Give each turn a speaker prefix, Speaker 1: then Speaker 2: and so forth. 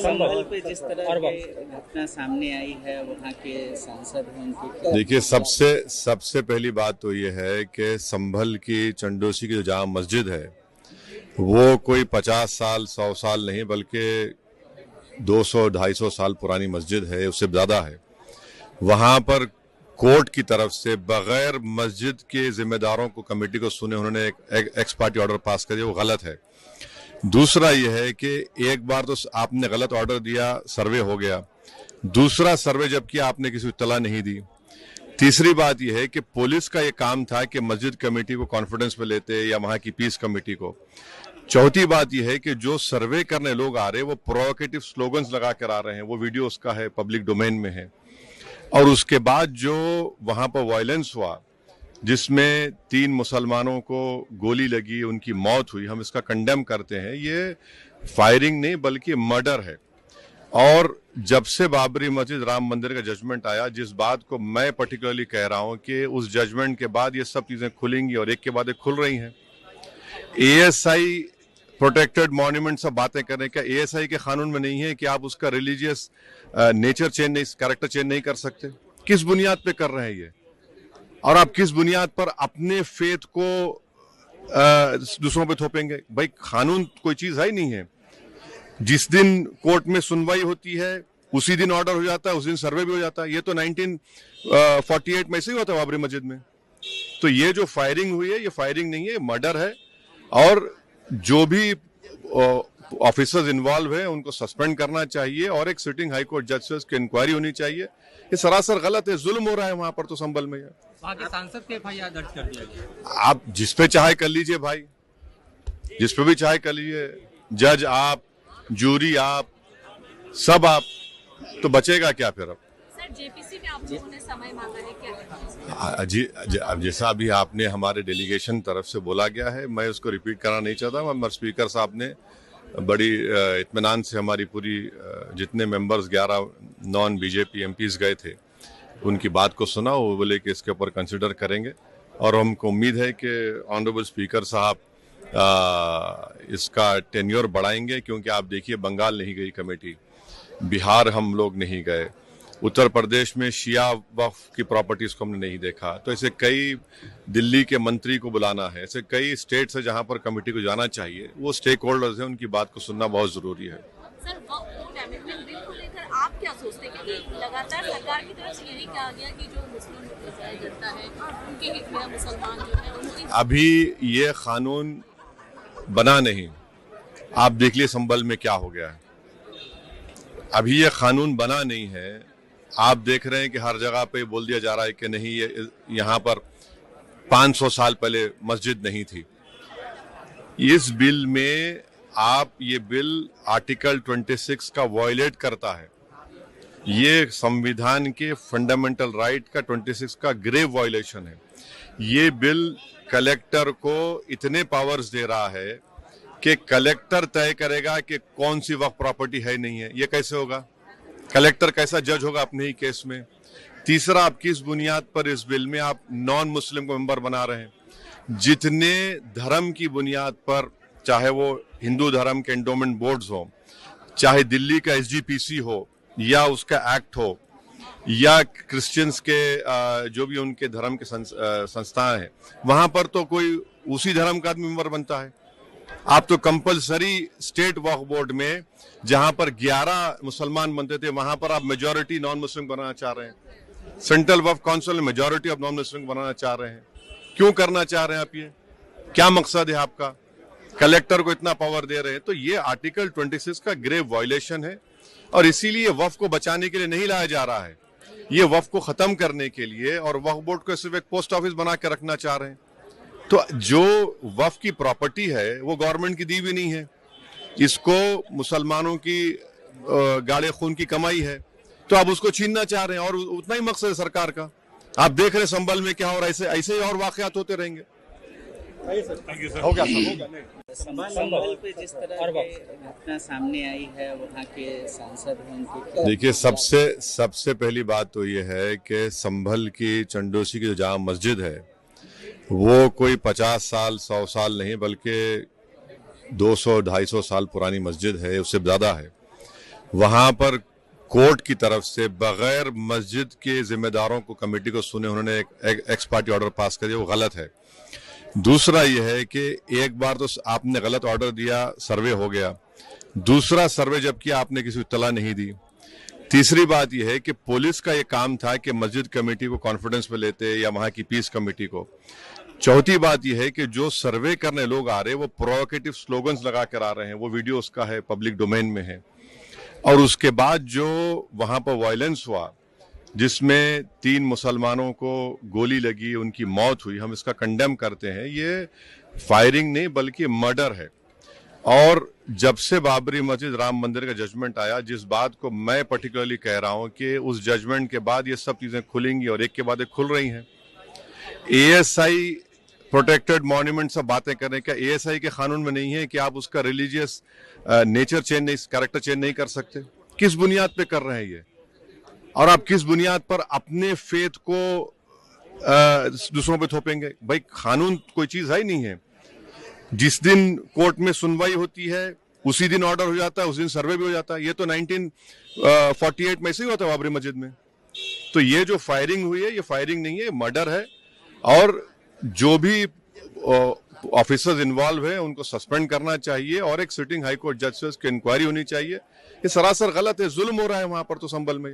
Speaker 1: संभल पे जिस तरह की घटना सामने आई है, वहाँ के सांसद हैं उनकी,
Speaker 2: देखिए सबसे पहली बात तो ये है कि संभल की चंडोसी की जो जामा मस्जिद है वो कोई 50 साल 100 साल नहीं बल्कि 200-250 साल पुरानी मस्जिद है, उससे ज्यादा है। वहां पर कोर्ट की तरफ से बगैर मस्जिद के जिम्मेदारों को कमेटी को सुने उन्होंने एक एक्स पार्टी ऑर्डर पास कर दिया, वो गलत है। दूसरा यह है कि एक बार तो आपने गलत ऑर्डर दिया, सर्वे हो गया, दूसरा सर्वे जब किया आपने किसी को इत्तला नहीं दी। तीसरी बात यह है कि पुलिस का यह काम था कि मस्जिद कमेटी को कॉन्फिडेंस में लेते या वहां की पीस कमेटी को। चौथी बात यह है कि जो सर्वे करने लोग आ रहे हैं वो प्रोवोकेटिव स्लोगन्स लगा कर आ रहे हैं, वो वीडियो उसका है, पब्लिक डोमेन में है। और उसके बाद जो वहां पर वायलेंस हुआ जिसमें 3 मुसलमानों को गोली लगी, उनकी मौत हुई, हम इसका कंडेम करते हैं। ये फायरिंग नहीं बल्कि मर्डर है। और जब से बाबरी मस्जिद राम मंदिर का जजमेंट आया, जिस बात को मैं पर्टिकुलरली कह रहा हूं कि उस जजमेंट के बाद ये सब चीजें खुलेंगी और एक के बाद एक खुल रही हैं। एएसआई प्रोटेक्टेड मॉन्यूमेंट सब बातें कर रहे हैं, क्या एएसआई के कानून में नहीं है कि आप उसका रिलीजियस नेचर चेंज नहीं, कैरेक्टर चेंज नहीं कर सकते? किस बुनियाद पे कर रहे हैं ये? और आप किस बुनियाद पर अपने फेथ को दूसरों पे थोपेंगे? भाई कानून कोई चीज है ही नहीं है। जिस दिन कोर्ट में सुनवाई होती है उसी दिन ऑर्डर हो जाता है, उस दिन सर्वे भी हो जाता है। ये तो 1948 में ऐसे ही हुआ था बाबरी मस्जिद में। तो ये जो फायरिंग हुई है ये फायरिंग नहीं है, ये मर्डर है। और जो भी ऑफिसर्स इन्वॉल्व है उनको सस्पेंड करना चाहिए और एक सिटिंग हाई कोर्ट जज की इंक्वायरी होनी चाहिए। ये सरासर गलत है, जुल्म हो रहा है वहां पर तो संभल में।
Speaker 3: वहाँ के सांसद पे एफआईआर दर्ज कर दिया गया।
Speaker 2: आप जिस पे चाहे कर लीजिए भाई, जिस पे भी चाहे कर लीजिए, जज आप, जूरी आप, सब आप, तो बचेगा क्या फिर? अब
Speaker 4: सर जेपीसी में आप लोगों ने समय मांगा है क्या?
Speaker 2: जी अब जैसा अभी आपने हमारे डेलीगेशन तरफ से बोला गया है, मैं उसको रिपीट करना नहीं चाहता। मगर स्पीकर साहब ने बड़ी इत्मीनान से हमारी पूरी जितने मेंबर्स 11 नॉन बीजेपी एमपीज गए थे उनकी बात को सुना। वो बोले कि इसके ऊपर कंसिडर करेंगे और हमको उम्मीद है कि ऑनरेबल स्पीकर साहब इसका टेन्योर बढ़ाएंगे। क्योंकि आप देखिए बंगाल नहीं गई कमेटी, बिहार हम लोग नहीं गए, उत्तर प्रदेश में शिया वक्फ की प्रॉपर्टीज को हमने नहीं देखा। तो ऐसे कई, दिल्ली के मंत्री को बुलाना है, ऐसे कई स्टेट्स है जहां पर कमेटी को जाना चाहिए। वो स्टेक होल्डर्स हैं, उनकी बात को सुनना बहुत जरूरी है।
Speaker 4: सर वक्फ अमेंडमेंट बिल को लेकर आप क्या सोचते हैं? क्योंकि लगातार सरकार की तरफ से यही कहा गया कि जो मुस्लिम जनता है उनके हित में मुसलमान जो है उनकी, अभी
Speaker 2: ये कानून बना नहीं। आप देख लिए संभल में क्या हो गया है। अभी ये कानून बना नहीं है। आप देख रहे हैं कि हर जगह पे बोल दिया जा रहा है कि नहीं, ये यहाँ पर 500 साल पहले मस्जिद नहीं थी। इस बिल में ये बिल आर्टिकल 26 का वायलेट करता है। ये संविधान के फंडामेंटल राइट का 26 का ग्रेव वायलेशन है। ये बिल कलेक्टर को इतने पावर्स दे रहा है कि कलेक्टर तय करेगा कि कौन सी वक्फ प्रॉपर्टी है नहीं है। ये कैसे होगा? कलेक्टर कैसा जज होगा अपने ही केस में? तीसरा, आप किस बुनियाद पर इस बिल में आप नॉन मुस्लिम को मेंबर बना रहे हैं? जितने धर्म की बुनियाद पर, चाहे वो हिंदू धर्म के एंडोमेंट बोर्ड्स हो, चाहे दिल्ली का एसजीपीसी हो या उसका एक्ट हो, या क्रिश्चियंस के जो भी उनके धर्म के संस्थाएं हैं, वहां पर तो कोई उसी धर्म का आदमी मेंबर बनता है। आप तो कंपलसरी स्टेट वक्फ बोर्ड में जहां पर 11 मुसलमान बनते थे वहां पर आप मेजॉरिटी नॉन मुस्लिम बनाना चाह रहे हैं। सेंट्रल वक्फ काउंसिल में मेजॉरिटी ऑफ नॉन मुस्लिम बनाना चाह रहे हैं। क्यों करना चाह रहे हैं आप? ये क्या मकसद है आपका? कलेक्टर को इतना पावर दे रहे हैं। तो ये आर्टिकल 26 का ग्रेव वायलेशन है और इसीलिए वक्फ को बचाने के लिए नहीं लाया जा रहा है। ये वक्फ को खत्म करने के लिए, और वक्फ बोर्ड को सिर्फ एक पोस्ट ऑफिस बना के रखना चाह रहे हैं। तो जो वक्फ की प्रॉपर्टी है वो गवर्नमेंट की दी भी नहीं है, इसको मुसलमानों की गाड़े खून की कमाई है, तो आप उसको छीनना चाह रहे हैं। और उतना ही मकसद है सरकार का। आप देख रहे हैं संभल में क्या हो रहा है, ऐसे ही और वाकयात होते रहेंगे।
Speaker 1: हो गया संभल पे जिस तरह की घटना सामने आई है, वहाँ के सांसद हैं उनकी,
Speaker 2: देखिए सबसे पहली बात तो ये है कि संभल की चंडोसी की जो जामा मस्जिद है वो कोई 50 साल 100 साल नहीं बल्कि 200-250 साल पुरानी मस्जिद है, उससे ज्यादा है। वहां पर कोर्ट की तरफ से बगैर मस्जिद के जिम्मेदारों को, कमेटी को सुने उन्होंने एक एक्स पार्टी ऑर्डर पास कर दिया, वो गलत है। दूसरा यह है कि एक बार तो आपने गलत ऑर्डर दिया, सर्वे हो गया, दूसरा सर्वे जब किया आपने किसी को इत्तला नहीं दी। तीसरी बात यह है कि पुलिस का यह काम था कि मस्जिद कमेटी को कॉन्फिडेंस में लेते या वहां की पीस कमेटी को। चौथी बात यह है कि जो सर्वे करने लोग आ रहे हैं वो प्रोवोकेटिव स्लोगन्स लगा कर आ रहे हैं, वो वीडियो उसका है, पब्लिक डोमेन में है। और उसके बाद जो वहां पर वायलेंस हुआ जिसमें 3 मुसलमानों को गोली लगी, उनकी मौत हुई, हम इसका कंडेम करते हैं। ये फायरिंग नहीं बल्कि मर्डर है। और जब से बाबरी मस्जिद राम मंदिर का जजमेंट आया, जिस बात को मैं पर्टिकुलरली कह रहा हूं कि उस जजमेंट के बाद ये सब चीजें खुलेंगी और एक के बाद एक खुल रही हैं। एएसआई प्रोटेक्टेड मॉन्यूमेंट सब बातें कर रहे हैं, क्या एएसआई के कानून में नहीं है कि आप उसका रिलीजियस नेचर चेंज नहीं, कैरेक्टर चेंज नहीं कर सकते? किस बुनियाद पे कर रहे हैं ये? और आप किस बुनियाद पर अपने फेथ को दूसरों पे थोपेंगे? भाई कानून कोई चीज है ही नहीं है। जिस दिन कोर्ट में सुनवाई होती है उसी दिन ऑर्डर हो जाता है, उस दिन सर्वे भी हो जाता है। ये तो 1948 में ऐसे ही हुआ था बाबरी मस्जिद में। तो ये जो फायरिंग हुई है ये फायरिंग नहीं है, मर्डर है। और जो भी ऑफिसर्स इन्वॉल्व है उनको सस्पेंड करना चाहिए और एक सिटिंग हाई कोर्ट जज से उसकी इंक्वायरी होनी चाहिए। ये सरासर गलत है, जुल्म हो रहा है वहां पर तो संभल में।